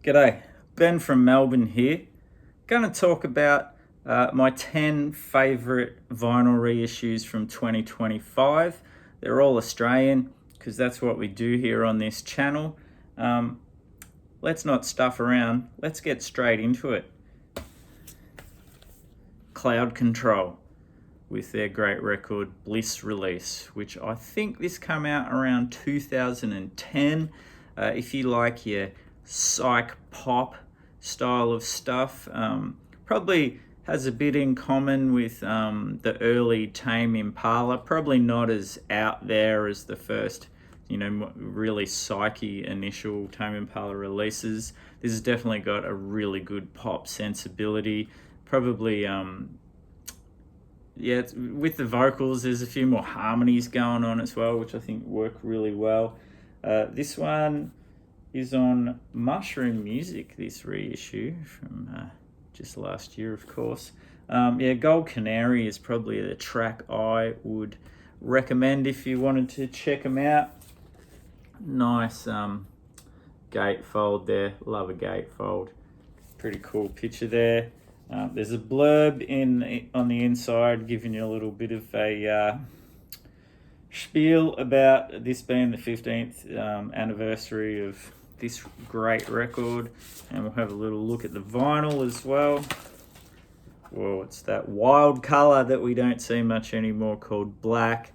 G'day, Ben from Melbourne here. Going to talk about my 10 favourite vinyl reissues from 2025. They're all Australian because that's what we do here on this channel. Let's not stuff around, let's get straight into it. Cloud Control with their great record Bliss release, which I think this came out around 2010. If you like your psych pop style of stuff, probably has a bit in common with the early Tame Impala. Probably not as out there as the first, really psyche initial Tame Impala releases. This has definitely got a really good pop sensibility. Probably, with the vocals, there's a few more harmonies going on as well, which I think work really well. This one is on Mushroom Music, this reissue from just last year, of course. Gold Canary is probably the track I would recommend if you wanted to check them out. Nice gatefold there, love a gatefold. Pretty cool picture there. There's a blurb on the inside giving you a little bit of a spiel about this being the 15th anniversary of this great record, and we'll have a little look at the vinyl as well. Whoa, it's that wild color that we don't see much anymore called black.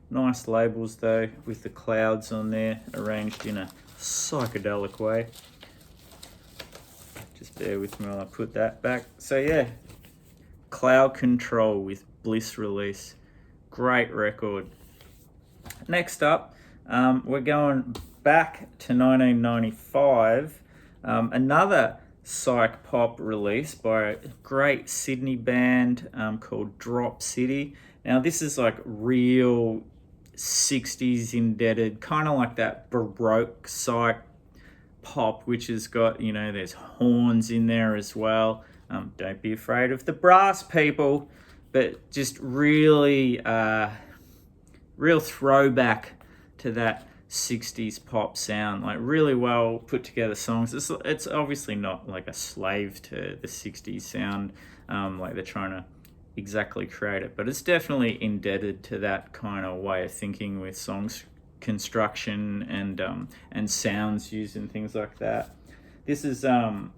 Nice labels though, with the clouds on there arranged in a psychedelic way. Just bear with me while I put that back. So yeah, Cloud Control with Bliss release. Great record. Next up, we're going back to 1995. Another psych pop release by a great Sydney band called Drop City. Now this is like real 60s indebted, kind of like that Baroque psych pop, which has got, there's horns in there as well. Don't be afraid of the brass, people, but just really real throwback to that 60s pop sound, like really well put together songs. It's obviously not like a slave to the 60s sound, like they're trying to exactly create it, but it's definitely indebted to that kind of way of thinking with songs construction and sounds used and things like that. This is on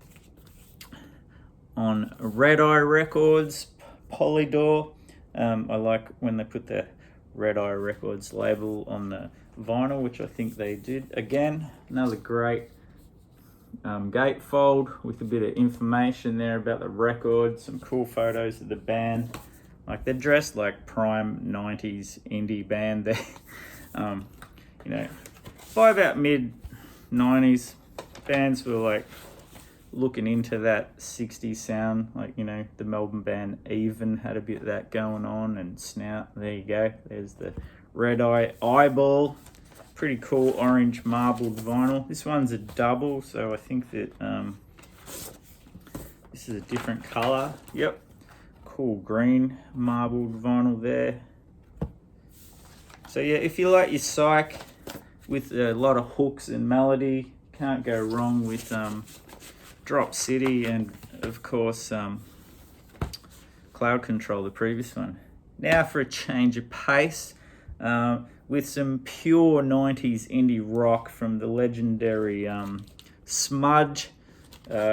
Red Eye Records, Polydor. I like when they put the Red Eye Records label on the vinyl, which I think they did. Again, another great gatefold with a bit of information there about the record, some cool photos of the band. Like they're dressed like prime 90s indie band there. By about mid 90s, bands were like looking into that 60s sound. Like, the Melbourne band Even had a bit of that going on, and Snout. There you go. There's the Red Eye Eyeball. Pretty cool orange marbled vinyl. This one's a double, so I think that this is a different color. Yep. Cool green marbled vinyl there. So yeah, if you like your psych with a lot of hooks and melody, can't go wrong with Drop City, and of course Cloud Control, the previous one. Now for a change of pace, with some pure 90s indie rock from the legendary Smudge,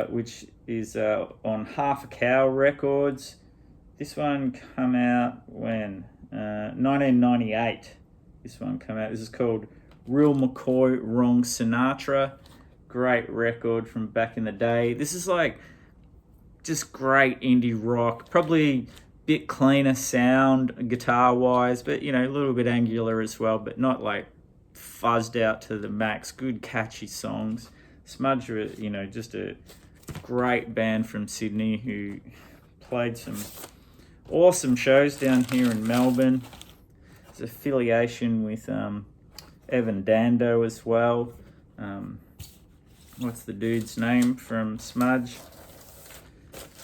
which is on Half a Cow Records. This one came out when? 1998. This one came out. This is called Real McCoy, Wrong Sinatra. Great record from back in the day. This is like just great indie rock. Probably bit cleaner sound guitar wise, but a little bit angular as well, but not like fuzzed out to the max. Good catchy songs. Smudge were, just a great band from Sydney who played some awesome shows down here in Melbourne. There's affiliation with Evan Dando as well. What's the dude's name from Smudge?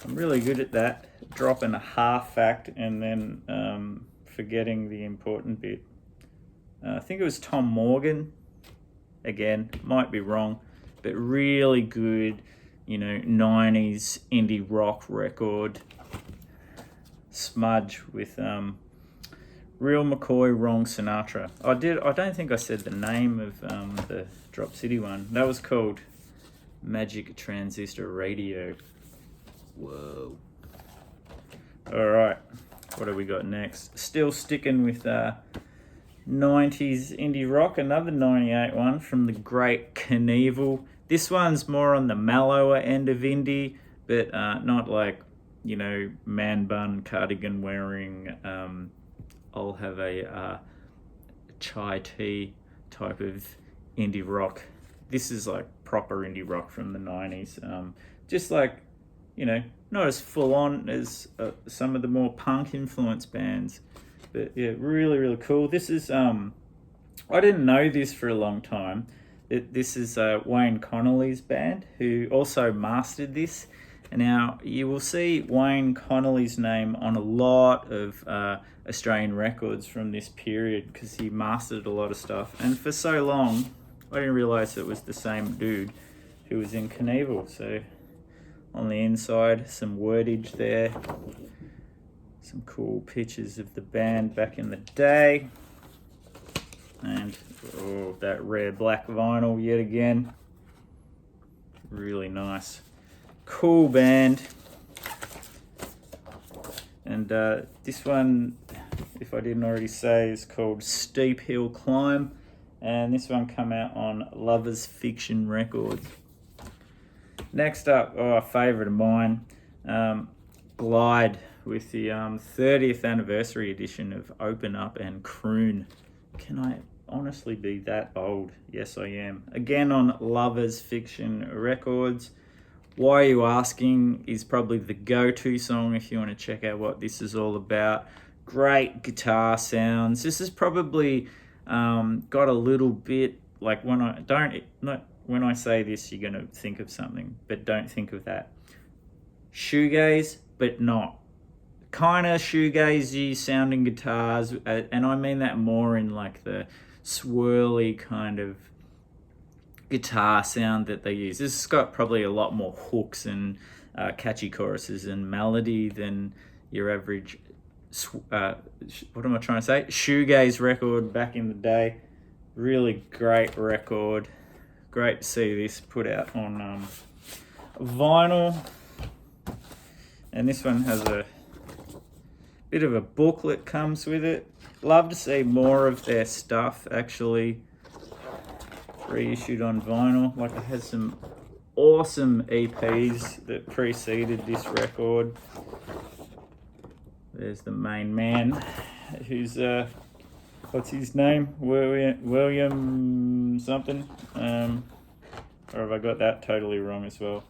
I'm really good at that, dropping a half fact and then forgetting the important bit. I think it was Tom Morgan. Again, might be wrong. but really good, you know, 90s indie rock record. Smudge with Real McCoy, Wrong Sinatra. I don't think I said the name of the Drop City one. That was called Magic Transistor Radio. Whoa. All right, what have we got next? Still sticking with 90s indie rock, another 98 one from the great Knievel. This one's more on the mellower end of indie, but not like, you know, man bun, cardigan wearing, I'll have a chai tea type of indie rock. This is like proper indie rock from the 90s. Just like, you know, not as full on as some of the more punk influenced bands. But yeah, really, really cool. This is, I didn't know this for a long time. This is Wayne Connolly's band, who also mastered this. And now you will see Wayne Connolly's name on a lot of Australian records from this period because he mastered a lot of stuff. And for so long, I didn't realise it was the same dude who was in Knievel. So on the inside, some wordage there. Some cool pictures of the band back in the day. And oh, that rare black vinyl yet again. Really nice. Cool band. And this one, if I didn't already say, is called Steep Hill Climb. And this one come out on Lovers Fiction Records. Next up, a favourite of mine, Glide, with the 30th anniversary edition of Open Up and Croon. Can I honestly be that old? Yes, I am. Again on Lovers Fiction Records. Why Are You Asking is probably the go-to song if you want to check out what this is all about. Great guitar sounds. This is probably got a little bit, like when I say this, you're going to think of something, but don't think of that. Shoegaze, but not. Kind of shoegazy sounding guitars, and I mean that more in like the swirly kind of guitar sound that they use. This has got probably a lot more hooks and catchy choruses and melody than your average, what am I trying to say? Shoegaze record back in the day. Really great record. Great to see this put out on vinyl. And this one has a bit of a booklet comes with it. Love to see more of their stuff actually reissued on vinyl. Like, it has some awesome EPs that preceded this record. There's the main man, who's what's his name? William something. Or have I got that totally wrong as well?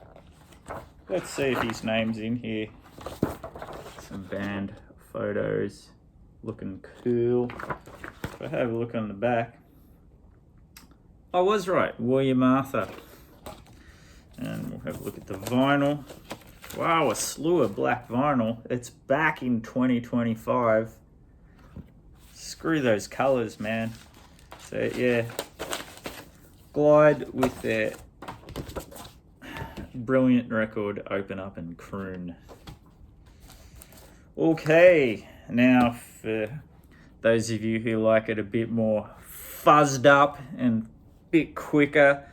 Let's see if his name's in here. Some band photos looking cool. If I have a look on the back, I was right, William Arthur. And we'll have a look at the vinyl. Wow, a slew of black vinyl. It's back in 2025. Screw those colours, man. So yeah, Glide with their brilliant record, Open Up and Croon. Okay, now for those of you who like it a bit more fuzzed up and a bit quicker,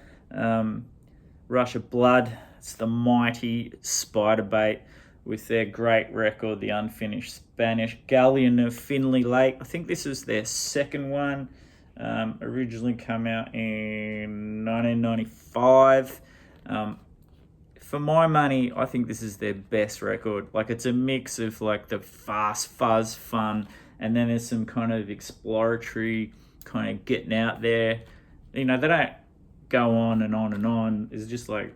Rush of Blood. It's the mighty Spiderbait with their great record, The Unfinished Spanish Galleon of Finley Lake. I think this is their second one. Originally come out in 1995. For my money, I think this is their best record. Like, it's a mix of like the fast fuzz fun, and then there's some kind of exploratory kind of getting out there. You know, they don't go on and on and on. It's just like,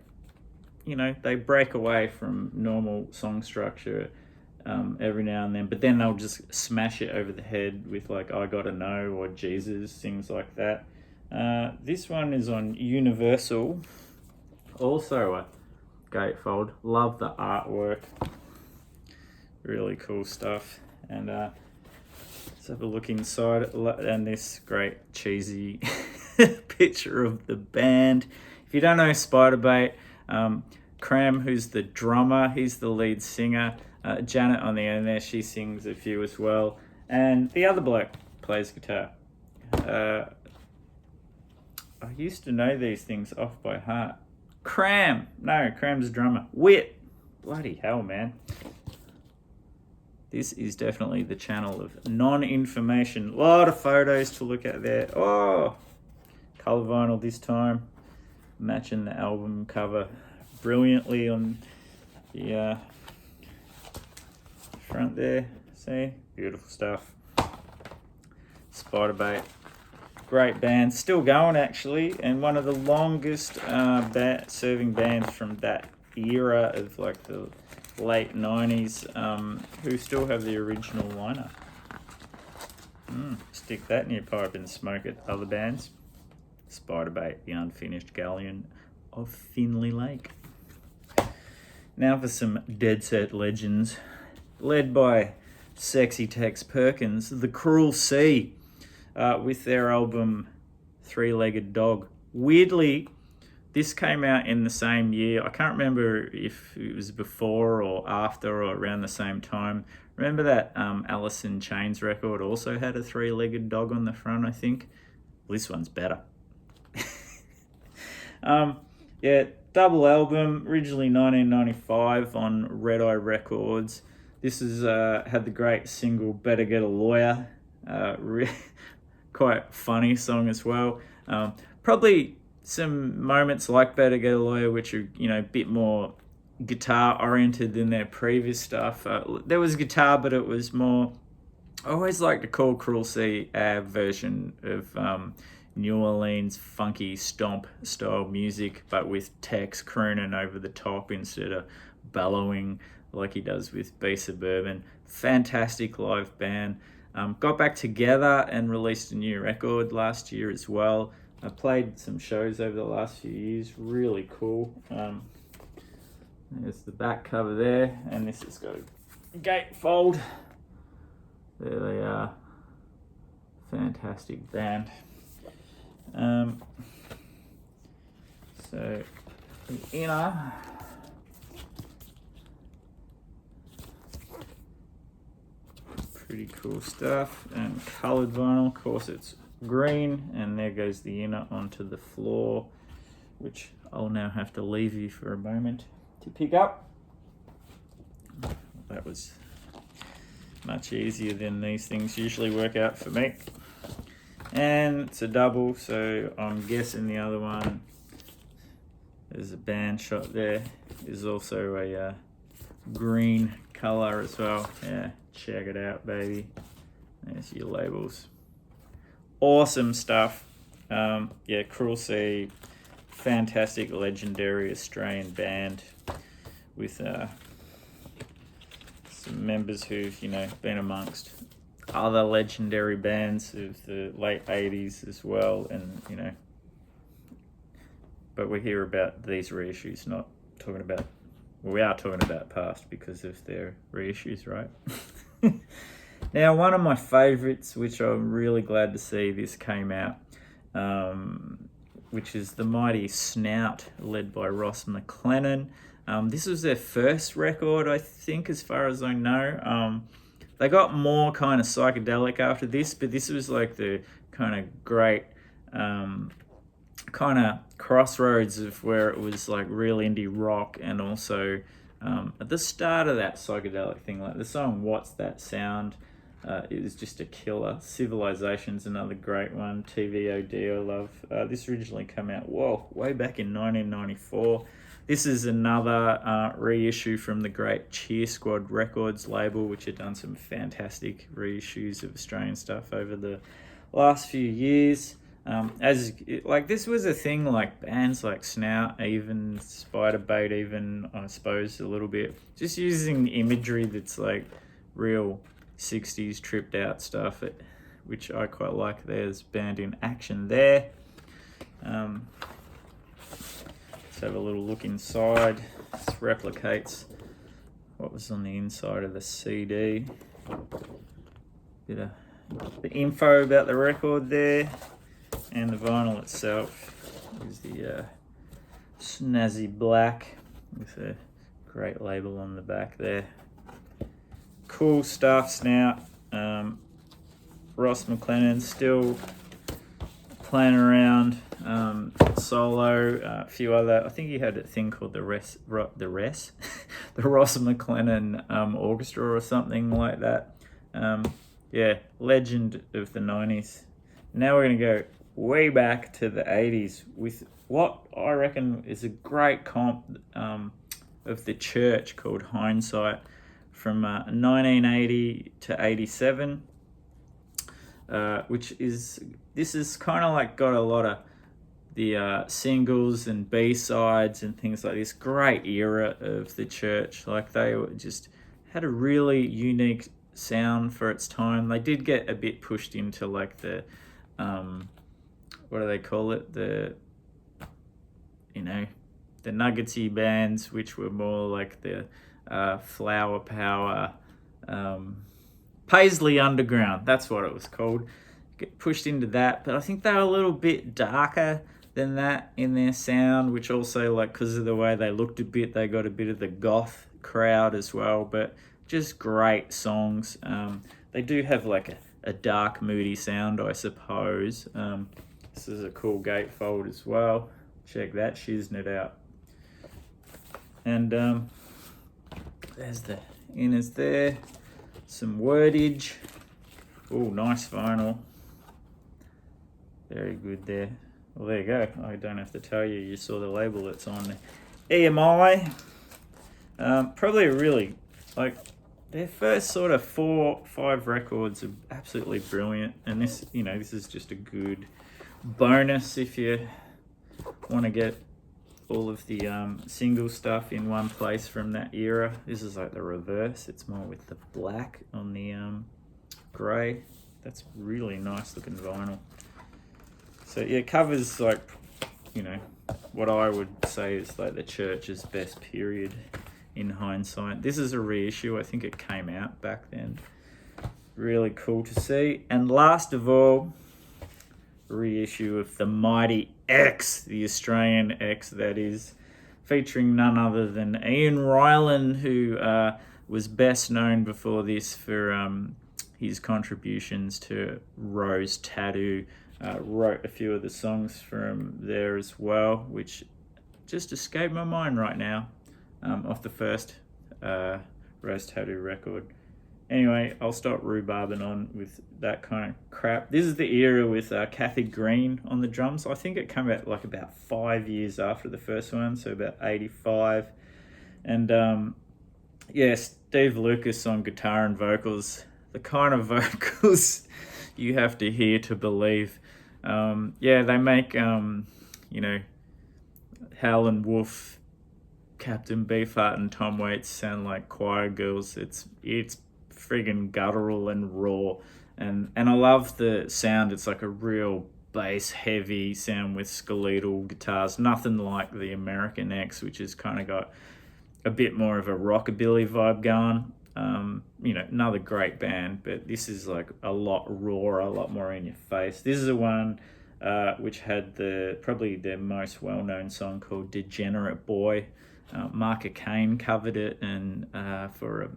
you know, they break away from normal song structure every now and then, but then they'll just smash it over the head with like I Gotta Know or Jesus, things like that. This one is on Universal. Also a gatefold. Love the artwork. Really cool stuff. And let's have a look inside, and this great cheesy picture of the band. If you don't know Spiderbait, Cram, who's the drummer, he's the lead singer. Janet on the end there, she sings a few as well. And the other bloke plays guitar. I used to know these things off by heart. Cram's a drummer. Wit. Bloody hell, man. This is definitely the channel of non-information. A lot of photos to look at there. Oh, color vinyl this time. Matching the album cover brilliantly on the front there. See? Beautiful stuff. Spiderbait. Great band. Still going, actually. And one of the longest serving bands from that era of like the late 90s, who still have the original lineup. Stick that in your pipe and smoke it. Other bands. Spiderbait, the unfinished galleon of Finley Lake. Now for some Dead Set legends. Led by Sexy Tex Perkins, The Cruel Sea, with their album Three-Legged Dog. Weirdly, this came out in the same year. I can't remember if it was before or after or around the same time. Remember that Alice in Chains record also had a three-legged dog on the front, I think? Well, this one's better. Yeah, double album, originally 1995 on Red Eye Records. This is had the great single Better Get a Lawyer. Quite funny song as well. Probably some moments like Better Get a Lawyer, which are, you know, a bit more guitar oriented than their previous stuff. There was guitar, but it was more, I always like to call Cruel Sea a version of New Orleans funky stomp style music, but with Tex crooning over the top instead of bellowing like he does with B Suburban. Fantastic live band. Got back together and released a new record last year as well. I played some shows over the last few years. Really cool. There's the back cover there, and this has got a gatefold. There they are. Fantastic band. So the inner, pretty cool stuff, and colored vinyl. Of course, it's green, and there goes the inner onto the floor, which I'll now have to leave you for a moment to pick up. That was much easier than these things usually work out for me. And it's a double, so I'm guessing the other one, there's a band shot there, is also a green color as well. Yeah, check it out, baby. There's your labels. Awesome stuff. Yeah, Cruel Sea, fantastic, legendary Australian band with some members who've, you know, been amongst other legendary bands of the late 80s as well, and, you know, but we hear about these reissues, not talking about, well, we are talking about past because of their reissues, right? Now, one of my favorites, which I'm really glad to see this came out, which is The Mighty Snout, led by Ross McLennan. This was their first record, I think, as far as I know. They got more kind of psychedelic after this, but this was like the kind of great kind of crossroads of where it was like real indie rock, and also at the start of that psychedelic thing, like the song What's That Sound, it was just a killer. Civilization's another great one. TVOD I love. This originally came out, way back in 1994. This is another reissue from the great Cheer Squad Records label, which had done some fantastic reissues of Australian stuff over the last few years. This was a thing, like bands like Snout, even Spiderbait, even, I suppose, a little bit, just using imagery that's like real 60s tripped out stuff, which I quite like. There's band in action there. Let's have a little look inside. This replicates what was on the inside of the CD. Bit of the info about the record there, and the vinyl itself is the snazzy black with a great label on the back there. Cool stuff, Snout. Ross McLennan still playing around solo. A few other, I think he had a thing called the Ross McLennan Orchestra or something like that. Yeah, legend of the 90s. Now we're going to go way back to the 80s with what I reckon is a great comp of the Church called Hindsight from 1980 to 87. This is kind of like got a lot of the singles and B-sides and things like this. Great era of the Church. Like they just had a really unique sound for its time. They did get a bit pushed into like the what do they call it? The Nuggetsy bands, which were more like the Flower Power, Paisley Underground. That's what it was called. Get pushed into that, but I think they were a little bit darker than that in their sound, which also, like, because of the way they looked a bit, they got a bit of the goth crowd as well. But just great songs. They do have like a dark, moody sound, I suppose. This is a cool gatefold as well. Check that shiznit out. And there's the inners there. Some wordage. Oh, nice vinyl. Very good there. Well, there you go. I don't have to tell you. You saw the label that's on there. EMI. Probably really, like, their first sort of 4-5 records are absolutely brilliant. And this, this is just a good bonus if you want to get all of the single stuff in one place from that era. This is like the reverse. It's more with the black on the grey. That's really nice looking vinyl. So yeah, covers like, what I would say is like the Church's best period in hindsight. This is a reissue. I think it came out back then. Really cool to see. And last of all, reissue of the Mighty X, the Australian X that is, featuring none other than Ian Ryland, who was best known before this for his contributions to Rose Tattoo. Wrote a few of the songs from there as well, which just escaped my mind right now, off the first Rose Tattoo record. Anyway, I'll stop rhubarbing on with that kind of crap. This is the era with Kathy Green on the drums. I think it came out like about 5 years after the first one, so about 85. And Steve Lucas on guitar and vocals. The kind of vocals you have to hear to believe. They make, Howlin' Wolf, Captain Beefheart and Tom Waits sound like choir girls. It's friggin' guttural and raw, and I love the sound. It's like a real bass heavy sound with skeletal guitars, nothing like the American X, which has kind of got a bit more of a rockabilly vibe going. Another great band, but this is like a lot rawer, a lot more in your face. This is the one which had probably their most well-known song called Degenerate Boy. Mark Caine covered it, and for a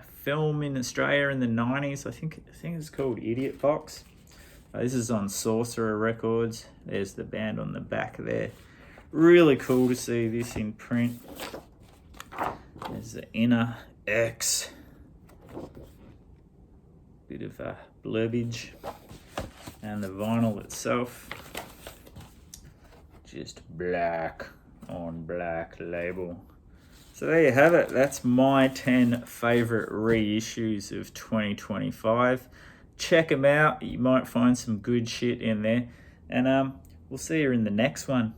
film in Australia in the 90s, I think it's called Idiot Box. This is on Sorcerer Records. There's the band on the back there. Really cool to see this in print. There's the inner X. Bit of a blurbage. And the vinyl itself. Just black on black label. So there you have it. That's my 10 favourite reissues of 2025. Check them out. You might find some good shit in there. And we'll see you in the next one.